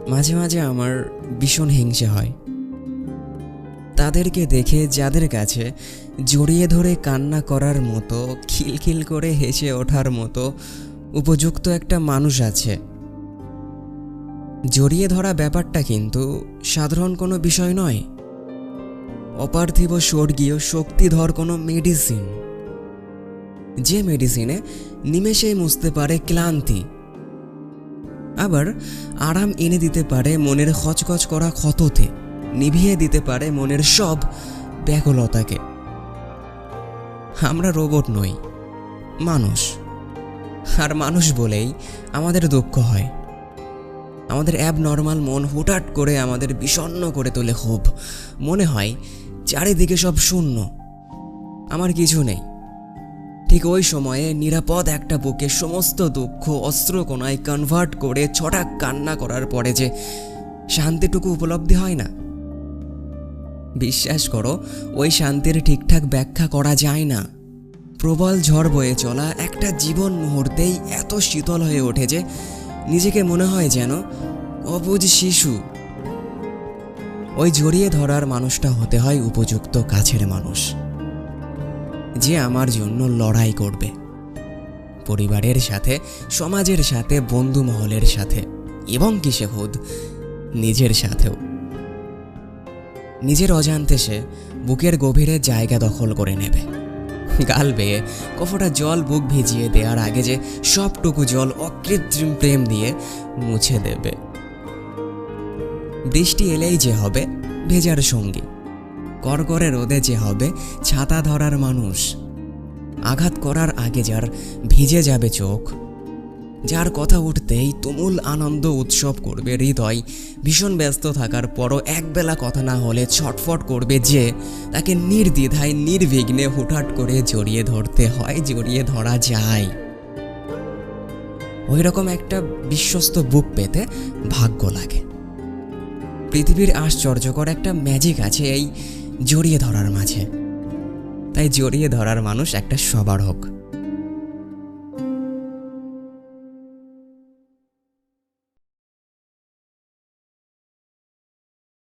মাঝে মাঝে আমার ভীষণ হিংসে হয় তাদেরকে দেখে, যাদের কাছে জড়িয়ে ধরে কান্না করার মতো, খিলখিল করে হেসে ওঠার মতো উপযুক্ত একটা মানুষ আছে। জড়িয়ে ধরা ব্যাপারটা কিন্তু সাধারণ কোনো বিষয় নয়, অপার্থিব স্বর্গীয় শক্তিধর কোনো মেডিসিন, যে মেডিসিনে নিমেষেই মুছতে পারে ক্লান্তি, আবার আরাম এনে দিতে পারে মনের খচখচ করা ক্ষততে, নিভিয়ে দিতে পারে মনের সব ব্যাকুলতাকে। আমরা রোবট নই, মানুষ। আর মানুষ বলেই আমাদের দুঃখ হয়। আমাদের অ্যাবনর্মাল মন হুটহাট করে আমাদের বিষণ্ণ করে তোলে। খুব মনে হয় চারিদিকে সব শূন্য, আমার কিছু নেই। ঠিক ওই সময়ে নিরাপদ একটা বুকে সমস্ত দুঃখ অস্ত্রকোনায় কনভার্ট করে ছটাক কান্না করার পরে যে শান্তিটুকু উপলব্ধি হয় না, বিশ্বাস করো, ওই শান্তির ঠিকঠাক ব্যাখ্যা করা যায় না। প্রবল ঝড় বয়ে চলা একটা জীবন মুহূর্তেই এত শীতল হয়ে ওঠে যে নিজেকে মনে হয় যেন অবুঝ শিশু। ওই জড়িয়ে ধরার মানুষটা হতে হয় উপযুক্ত কাছের মানুষ, যে আমার জন্য লড়াই করবে, পরিবারের সাথে, সমাজের সাথে, বন্ধু মহলের সাথে, এবং কিসে খুদ নিজের সাথেও। নিজের অজান্তে সে বুকের গভীরে জায়গা দখল করে নেবে, গাল বেয়ে কফটা জল বুক ভিজিয়ে দেওয়ার আগে যে সবটুকু জল অকৃত্রিম প্রেম দিয়ে মুছে দেবে। বৃষ্টি এলেই যে হবে ভেজার সঙ্গী, করকরে রোদে যে হবে ছাতা ধরার মানুষ, আঘাত করার আগে যার ভিজে যাবে চোখ, যার কথা উঠতেই তুমুল আনন্দ উৎসব করবে হৃদয়, ভীষণ ব্যস্ত থাকার পরও একবেলা কথা না হলে ছটফট করবে, যে তাকে নির্দ্বিধায় নির্বিঘ্নে হুটহাট করে জড়িয়ে ধরতে হয়, জড়িয়ে ধরা যায়। ওই রকম একটা বিশ্বস্ত বুক পেতে ভাগ্য লাগে। পৃথিবীর আশ্চর্যকর একটা ম্যাজিক আছে এই জড়িয়ে ধরার মাঝে। তাই জড়িয়ে ধরার মানুষ একটা সবার হোক।